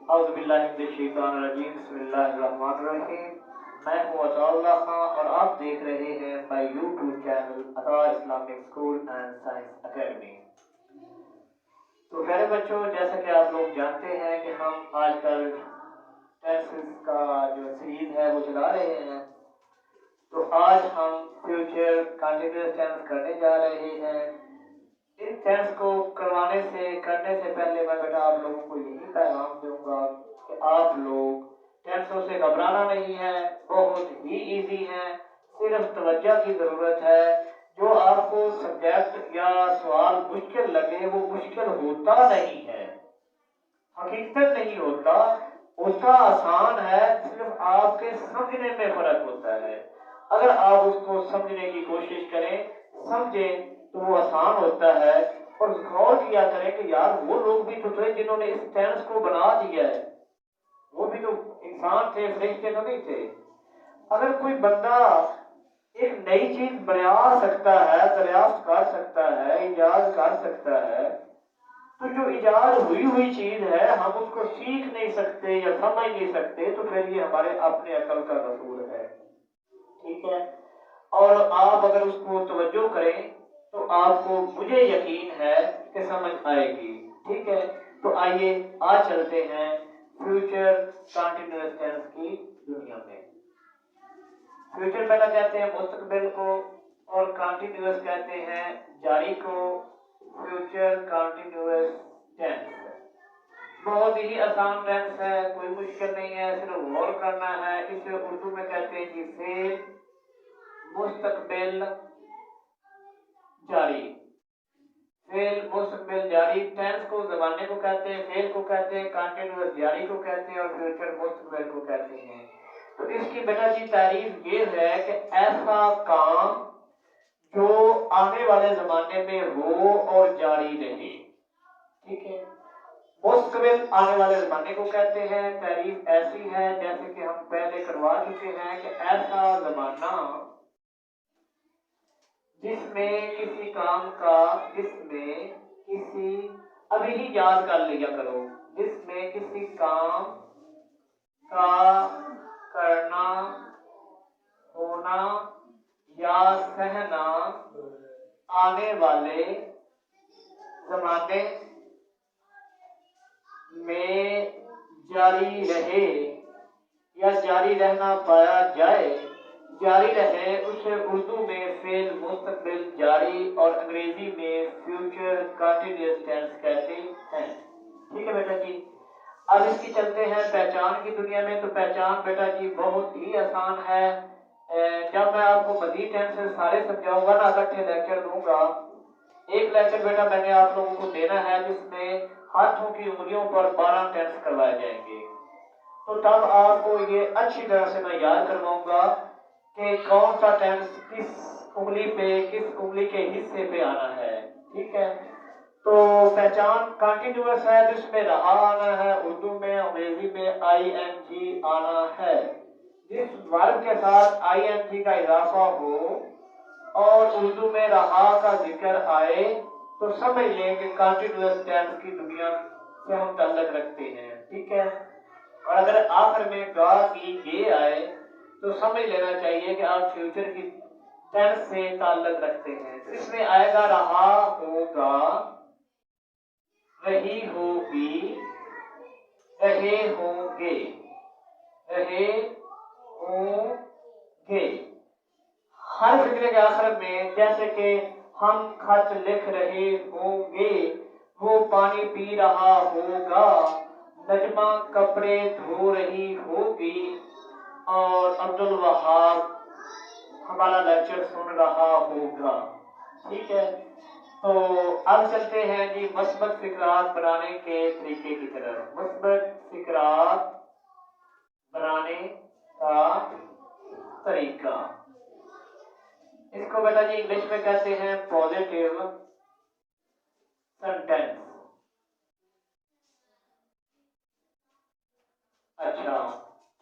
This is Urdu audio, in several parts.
اعوذ باللہ من الشیطان الرجیم، بسم اللہ الرحمن الرحیم۔ میں ہوں عطاء اللہ خان اور آپ دیکھ رہے ہیں my YouTube channel Ata Islamic school and science academy. تو پیارے بچوں، جیسا کہ آپ لوگ جانتے ہیں کہ ہم آج کل ٹینسز کا جو سیریز ہے وہ چلا رہے ہیں، تو آج ہم فیوچر کنٹینیوس ٹینس کرنے جا رہے ہیں۔ اس ٹینس کو کرنے سے پہلے میں بیٹا آپ لوگوں کو یہی پیغام دوں گا کہ آپ لوگ ٹینسوں سے گھبرانا نہیں ہے، بہت ہی ایزی ہے، صرف توجہ کی ضرورت ہے۔ جو آپ کو سبجیکٹ یا سوال مشکل لگے وہ مشکل ہوتا نہیں ہے، حقیقت نہیں ہوتا، اس کا آسان ہے، صرف آپ کے سمجھنے میں فرق ہوتا ہے۔ اگر آپ اس کو سمجھنے کی کوشش کریں، سمجھیں تو وہ آسان ہوتا ہے۔ اور غور کیا کریں کہ یار وہ لوگ بھی تو تھے جنہوں نے اس ٹینس کو بنا دیا ہے، وہ بھی تو انسان تھے، فرشتے تو نہیں تھے۔ اگر کوئی بندہ ایک نئی چیز بنا سکتا ہے، دریافت کر سکتا ہے، ایجاد کر سکتا ہے، تو جو ایجاد ہوئی چیز ہے ہم اس کو سیکھ نہیں سکتے یا سمجھ نہیں سکتے، تو پھر یہ ہمارے اپنے عقل کا قصور ہے، ٹھیک ہے۔ اور آپ اگر اس کو توجہ کریں تو آپ کو، مجھے یقین ہے کہ سمجھ آئے گی، ٹھیک ہے۔ تو آئیے آج چلتے ہیں فیوچر کنٹینیوس ٹینس کی دنیا میں۔ فیوچر پہلا کہتے ہیں مستقبل کو، اور کنٹینیوس کہتے ہیں جاری کو۔ فیوچر کنٹینیوس ٹینس بہت ہی آسان ٹینس ہے، کوئی مشکل نہیں ہے، صرف غور کرنا ہے۔ اسے اردو میں کہتے ہیں کہ فعل مستقبل جاری، فعل مستقبل جاری۔ ٹینس کو زمانے کو کہتے ہیں، فعل کو کہتے ہیں، کنٹینیوس جاری کو کہتے ہیں، اور فیوچر مستقبل کو کہتے ہیں۔ تو اس کی بیٹا جی تعریف یہ ہے کہ ایسا کام جو آنے والے زمانے میں ہو اور جاری رہے، ٹھیک ہے۔ مستقبل آنے والے زمانے کو کہتے ہیں۔ تعریف ایسی ہے جیسے کہ ہم پہلے کروا چکے ہیں کہ ایسا زمانہ جس میں کسی کام کا، جس میں کسی، ابھی ہی یاد کر لیا کرو، جس میں کسی کام کا کرنا، ہونا یا سہنا آنے والے زمانے میں جاری رہے یا جاری رہنا پایا جائے، جاری رہے، اسے اردو میں فعل مستقبل جاری اور انگریزی میں فیوچر کنٹینیوس ٹینس کہتے ہیں، ٹھیک ہے بیٹا جی۔ اب اس کی چلتے ہیں پہچان کی دنیا میں۔ تو پہچان بیٹا جی بہت ہی آسان ہے۔ جب میں آپ کو مزید ٹینس سارے سمجھاؤں گا نا، اکٹھے لیکچر دوں گا، ایک لیکچر بیٹا میں نے آپ لوگوں کو دینا ہے جس میں ہاتھوں کی انگلیوں پر 12 ٹینس کروائے جائیں گے۔ تو تب آپ کو یہ اچھی طرح سے میں یاد کرواؤں گا کہ کون سا ٹینس کس انگلی پہ، کس انگلی کے حصے پہ آنا ہے، ٹھیک ہے۔ تو پہچان کنٹینیوس ہے، جس میں رہا آنا ہے، اردو میں، انگریزی میں آئی این جی آنا ہے۔ جس ورب کے ساتھ آئی این جی کا اضافہ ہو اور اردو میں رہا کا ذکر آئے تو سمجھ لیں کہ کنٹینیوس ٹینس کی دنیا سے ہم تعلق رکھتے ہیں، ٹھیک ہے۔ اور اگر آخر میں گا کی یہ آئے تو سمجھ لینا چاہیے کہ آپ فیوچر کی ٹینس سے تعلق رکھتے ہیں۔ تو اس میں آئے گا رہا ہوگا، رہی ہوگی، رہے ہوں گے، رہے ہوں گے۔ ہر فکرے کے آخر میں، جیسے کہ ہم خط لکھ رہے ہوں گے، وہ پانی پی رہا ہوگا، نجمہ کپڑے دھو رہی ہوگی، اور عبدالوہاب ہمارا لیکچر سن رہا ہوگا، ٹھیک ہے۔ تو اب چلتے ہیں جی مثبت فقرات بنانے کے طریقے کی طرف۔ مثبت فقرات بنانے کا طریقہ، اس کو بیٹا جی انگلش میں کہتے ہیں پازیٹیو سینٹینس۔ اچھا،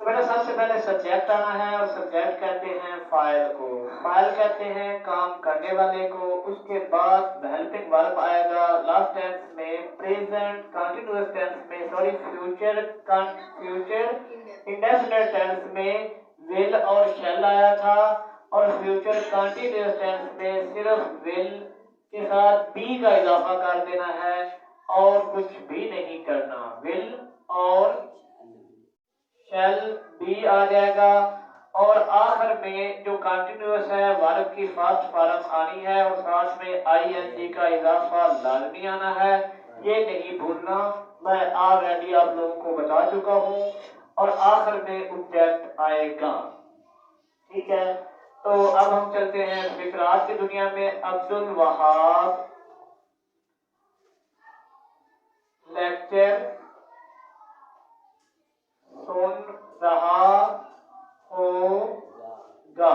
تو بیٹا سب سے پہلے سبجیکٹ آنا ہے اور سبجیکٹ کہتے ہیں فاعل کو، فاعل کہتے ہیں کام کرنے والے کو، اس کے بعد ہیلپنگ ورب آئے گا لاسٹ ٹینس میں، پریزنٹ کنٹینیوس ٹینس میں، سوری فیوچر انڈیفینٹ ٹینس میں ول اور شیل آیا تھا، اور فیوچر کنٹینیوس ٹینس میں صرف ول کے ساتھ بی کا اضافہ کر دینا ہے اور کچھ بھی نہیں کرنا، ول اور شیل بی آ جائے گا، اور آخر میں جو کنٹینیوس ہے ورب کی فاسٹ فارم آنی ہے اور ساتھ میں آئی این جی کا اضافہ لازمی آنا ہے، یہ نہیں بھولنا، میں آلریڈی آپ لوگوں کو بتا چکا ہوں، اور آخر میں آبجیکٹ آئے گا، ٹھیک ہے۔ تو اب ہم چلتے ہیں فقرات کی دنیا میں۔ عبد الوہاب لیکچر سن رہا ہوگا،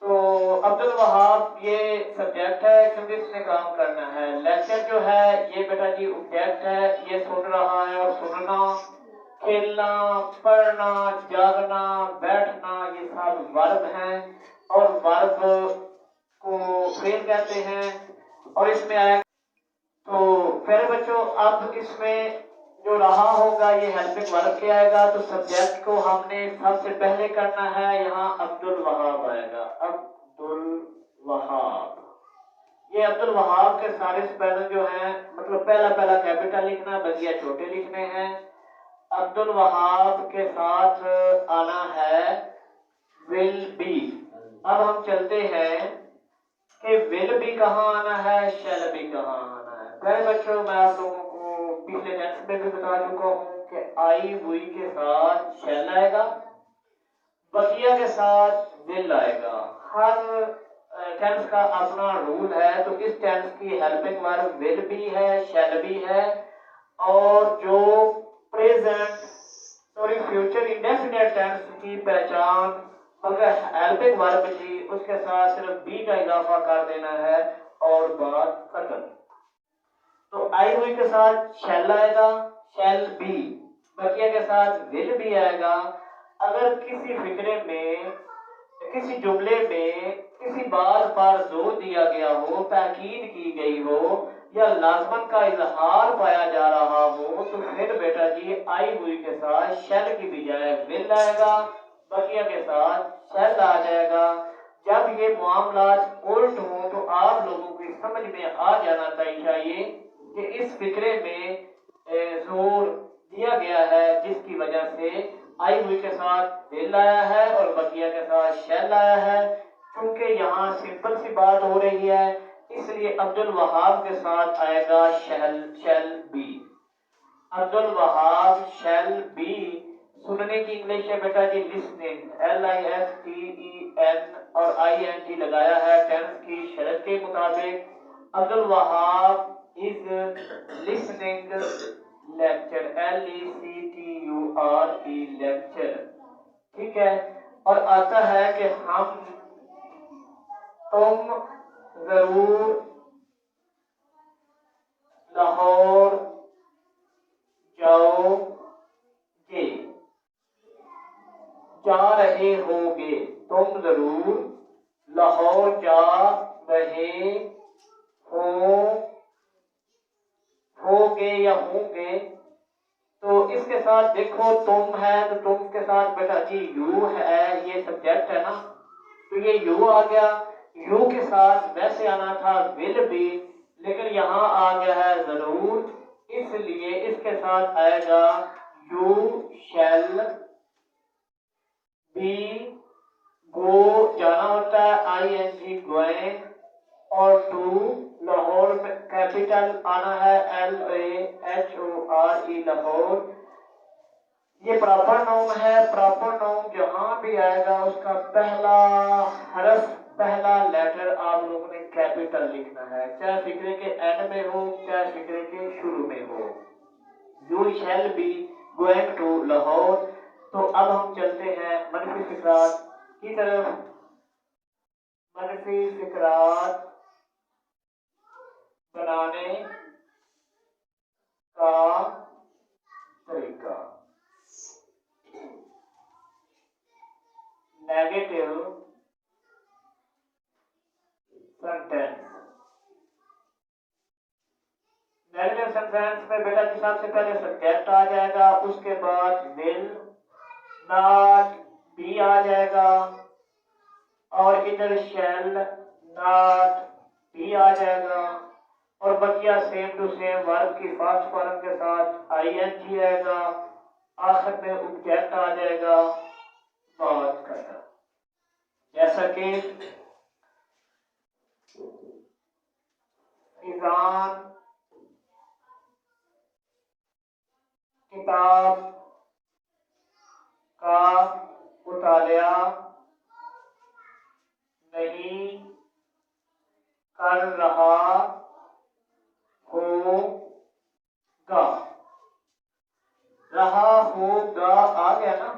تو عبد الوہاب یہ سبجیکٹ ہے کیونکہ اس نے کام کرنا ہے، لیکچر جو ہے یہ بیٹا جی آبجیکٹ ہے، یہ سن رہا ہے، اور سننا، کھیلنا، پڑھنا، جاگنا، بیٹھنا یہ سب ورب ہیں، اور ورب کو فعل کہتے ہیں، اور اس میں آئے تو پھر بچوں اب اس میں جو رہا ہوگا یہ ہیلپنگ ورب کے آئے گا، تو سبجیکٹ کو ہم نے سب سے پہلے کرنا ہے، یہاں عبد الوہاب آئے گا، عبد الوہاب، یہ عبد الوہاب کے سارے اسپیلنگ جو ہیں مطلب پہلا کیپٹل لکھنا، بقیہ چھوٹے لکھنے ہیں۔ عبد الوہاب کے ساتھ آنا ہے ول بی، اب ہم چلتے ہیں کہ ول بھی کہاں آنا ہے، شیل بھی کہاں آنا ہے۔ پہلے بچوں میں آپ لوگوں کو پچھلے ٹینس میں بھی بتا چکا ہوں کہ آئی ہوئی کے ساتھ شیل آئے گا، بقیہ کے ساتھ ول آئے گا، ہر ٹینس کا اپنا رول ہے، تو اس ٹینس کی ہیلپنگ ورب ول بھی ہے، شیل بھی ہے، اور جو present sorry future indefinite tense کی پہچان مگر ہیلپنگ ورب جی اس کے ساتھ صرف بی کا اضافہ کر دینا ہے اور بات ختم۔ تو آئی ہوئی کے ساتھ شیل آئے گا، شیل بی، بقیہ کے ساتھ ول بھی آئے گا۔ اگر کسی فقرے میں کسی جملے میں کسی بات پر زور دیا گیا ہو، تاکید کی گئی ہو، یا لازمت کا اظہار پایا جا رہا ہو، تو پھر بیٹا جی آئی ہوئی کے ساتھ شیل کی بجائے ول آئے گا، بقیہ کے ساتھ شیل آ جائے گا۔ جب یہ معاملات الٹ ہوں تو آپ لوگوں کی سمجھ میں آ جانا چاہیے کہ اس فقرے میں زور دیا گیا ہے جس کی وجہ سے آئی ہوئی کے ساتھ ول آیا ہے اور بقیہ کے ساتھ شیل آیا ہے، کیونکہ یہاں سمپل سی بات ہو رہی ہے، اس لیے عبد الوہاب کے ساتھ آئے گا shall be, Abdul al-Wahhab shall be. سننے کی انگلش ہے بیٹا جی listening, L I S T E N اور آئی این ٹی لگایا ہے ٹینس کی شرط کے مطابق۔ Abdul Wahab is listening lecture, L E C T U R E lecture, ٹھیک ہے، اور آتا ہے کہ تم ضرور لاہور جاؤ گے، جا رہے ہوگے، تم ضرور لاہور جا رہے ہوگے یا ہوں گے، تو اس کے ساتھ دیکھو تم ہے تو تم کے ساتھ بیٹا جی یو ہے، یہ سبجیکٹ ہے نا، تو یہ یو آ گیا، یو کے ساتھ ویسے آنا تھا ول بھی، لیکن یہاں آ گیا ہے ضرور، اس لیے اس کے ساتھ آئے گا یو شیل بی، گو جانا ہوتا ہے آئی این جی گوئنگ، اور ٹو لاہور میں کیپیٹل آنا ہے L A H O R E Lahore, یہ پراپر نام ہے، پراپر نام جہاں بھی آئے گا اس کا پہلا حرف پہلا لیٹر آپ لوگوں نے کیپیٹل لکھنا ہے، چاہے فقرے کے اینڈ میں ہو چاہے فقرے کے شروع میں ہو، you shall be going to Lahore. تو اب ہم چلتے ہیں منفی فقرات کی طرف۔ منفی فقرات بنانے کا طریقہ، سینٹینس میں بیٹا جی سب سے پہلے سبجیکٹ آ جائے گا، اس کے بعد ول ناٹ بی آ جائے گا، اور ادھر شیل ناٹ بی آ جائے گا، اور بقیہ سیم ٹو سیم ورب کی فاسٹ فارم کے ساتھ آئی این جی آئے گا، آخر میں آبجیکٹ آ جائے گا بات کرنا، جیسا کہ فیضان کتاب کا مطالعہ نہیں کر رہا ہوگا، رہا ہوگا آ گیا نا؟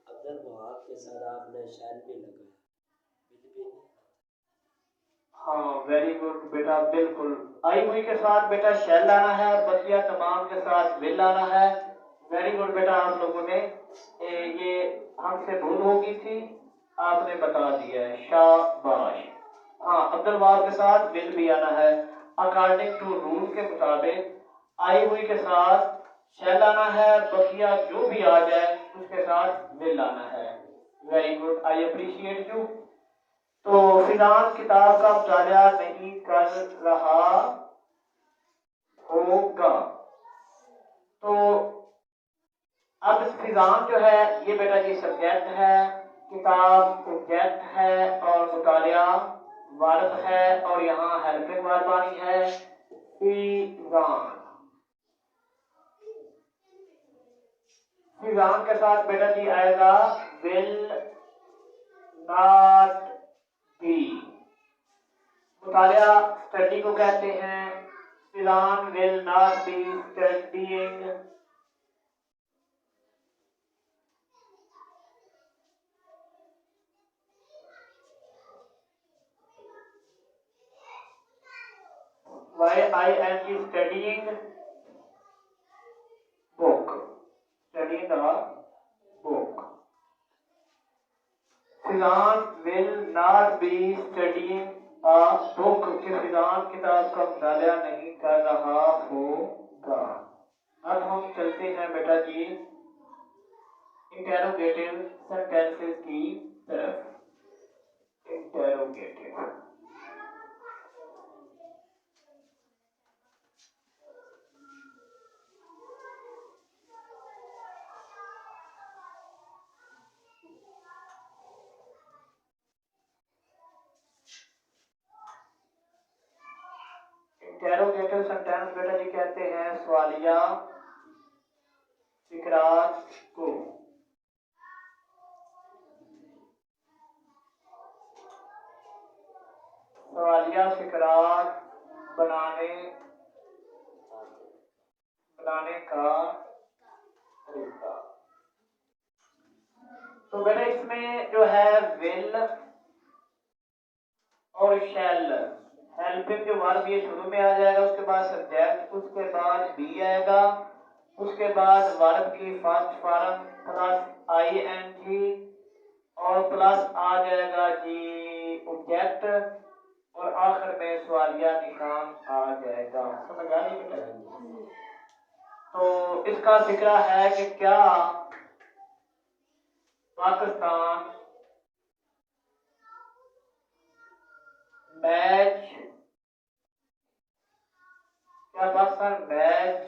اگر وہاں کے ساتھ آپ نے شیل بھی لگایا ہاں ویری گڈ بیٹا، بالکل آئی ہوئی کے ساتھ بیٹا شیل لانا ہے اور بقیہ تمام کے ساتھ ول لانا ہے۔ ویری گڈ بیٹا، آپ لوگوں نے یہ ہم سے بھول ہو گئی تھی، آپ نے بتا دیا ہے، شاباش۔ ہاں عبد الوہاب کے ساتھ ول بھی آنا ہے، اکارڈنگ ٹو رول کے مطابق آئی ہوئی کے ساتھ شیل آنا ہے، بقیہ جو بھی آ جائے اس کے ساتھ ول آنا ہے۔ Very good, I appreciate you. تو فیضان کتاب کا مطالعہ نہیں کر رہا ہوگا، تو اب فیضان جو ہے یہ بیٹا جی سبجیکٹ ہے، کتاب آبجیکٹ ہے، اور مطالعہ ورب ہے، اور یہاں ہیلپنگ ورب آنی ہے فیضان۔ فیضان کے ساتھ بیٹا جی آئے گا ول ناٹ بی۔ مطالعہ اسٹڈی کو کہتے ہیں، Faizan will not be studying YING studying book، studying a book۔ Faizan will not be studying a book، کہ فیضان کتاب کا مطالعہ نہیں کر رہا ہوگا۔ اب ہم چلتے ہیں بیٹا جی انٹیروگیٹو سینٹینسز کی طرف۔ انٹیروگیٹو انٹیروگیٹو سینٹینس بیٹا جی کہتے ہیں سوالیہ فقرات کو۔ سوالیہ فقرات بنانے کا طریقہ۔ تو بیٹا اس میں جو ہے ول اور شیل، ہیلپنگ جو ورب یہ شروع میں آ جائے گا، اس کے بعد سبجیکٹ، اس کے بعد بی آئے گا، اس کے بعد ورب کی fast form plus I N جی، اور پلس آ جائے گا جی آبجیکٹ، اور آخر میں سوالیہ نشان آ جائے گا۔ سمجھ آ گئی بیٹا؟ تو اس کا فکرہ ہے کہ کیا پاکستان میچ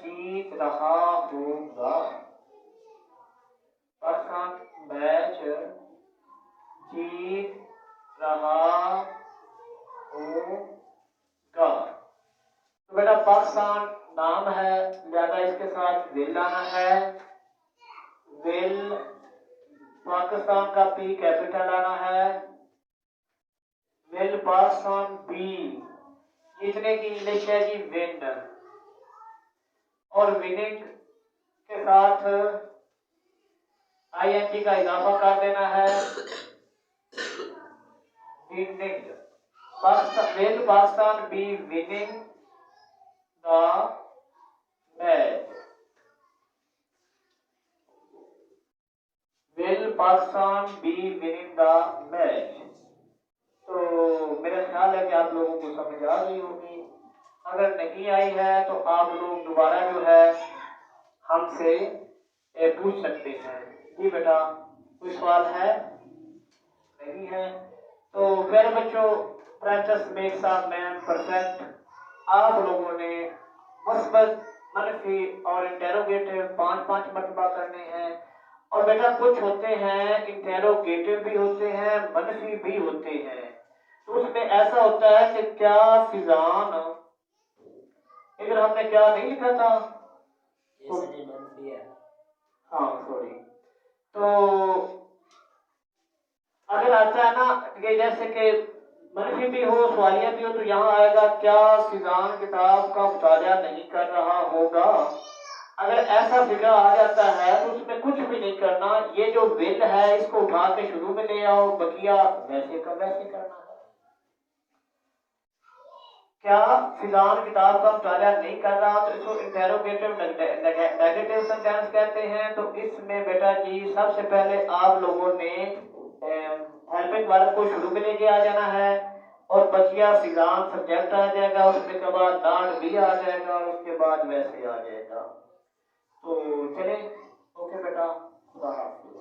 جیت رہا ہوگا؟ پاکستان میچ جیت رہا ہوگا۔ تو بیٹا پاکستان نام ہے، لہذا اس کے ساتھ ول آنا ہے، ول پاکستان کا پی کیپٹل آنا ہے، ول پاکستان بی، جیتنے کی انگلش ہے جی ون، اور وننگ کے ساتھ آئی این جی کا اضافہ کر دینا ہے، winning will Pakistan be winning the match, will Pakistan be winning the match. تو میرا خیال ہے کہ آپ لوگوں کو سمجھ آ گئی ہوگی۔ اگر نہیں آئی ہے تو آپ لوگ دوبارہ جو ہے ہم سے پوچھ سکتے ہیں. جی بیٹا کوئی سوال ہے؟ نہیں ہے. تو میرے بچوں practice makes a man perfect. آپ لوگوں نے مثبت منفی اور انٹیروگیٹو 5 مرتبہ کرنے ہیں. اور بیٹا کچھ ہوتے ہیں انٹیروگیٹو بھی ہوتے ہیں منفی بھی ہوتے ہیں. تو اس میں ایسا ہوتا ہے کہ کیا فضان ادھر ہم نے کیا نہیں لکھا تھا؟ یہ سجی منفی ہے. ہاں سوری. تو اگر آتا ہے نا کہ جیسے کہ منفی بھی ہو سوالیہ بھی ہو تو یہاں آئے گا کیا فضان کتاب کا مطالعہ نہیں کر رہا ہوگا. اگر ایسا فکر آ جاتا ہے تو اس میں کچھ بھی نہیں کرنا. یہ جو ول ہے اس کو اٹھا کے شروع میں لے آؤ. بقیہ ویسے کا ویسے کرنا ہے. کیا فضان کتاب کا مطالعہ نہیں کر رہا تو اس کو انٹیروگیٹو نیگیٹو سینٹینس کہتے ہیں. تو اس میں بیٹا جی سب سے پہلے آپ لوگوں نے ہیلپنگ ورب کو شروع میں لے کے آ جانا ہے اور بقیہ فضان سبجیکٹ آ جائے گا. اس کے بعد ناٹ بھی آ جائے گا اور اس کے بعد ویسے آ جائے گا. تو چلیں اوکے بیٹا خدا حافظ.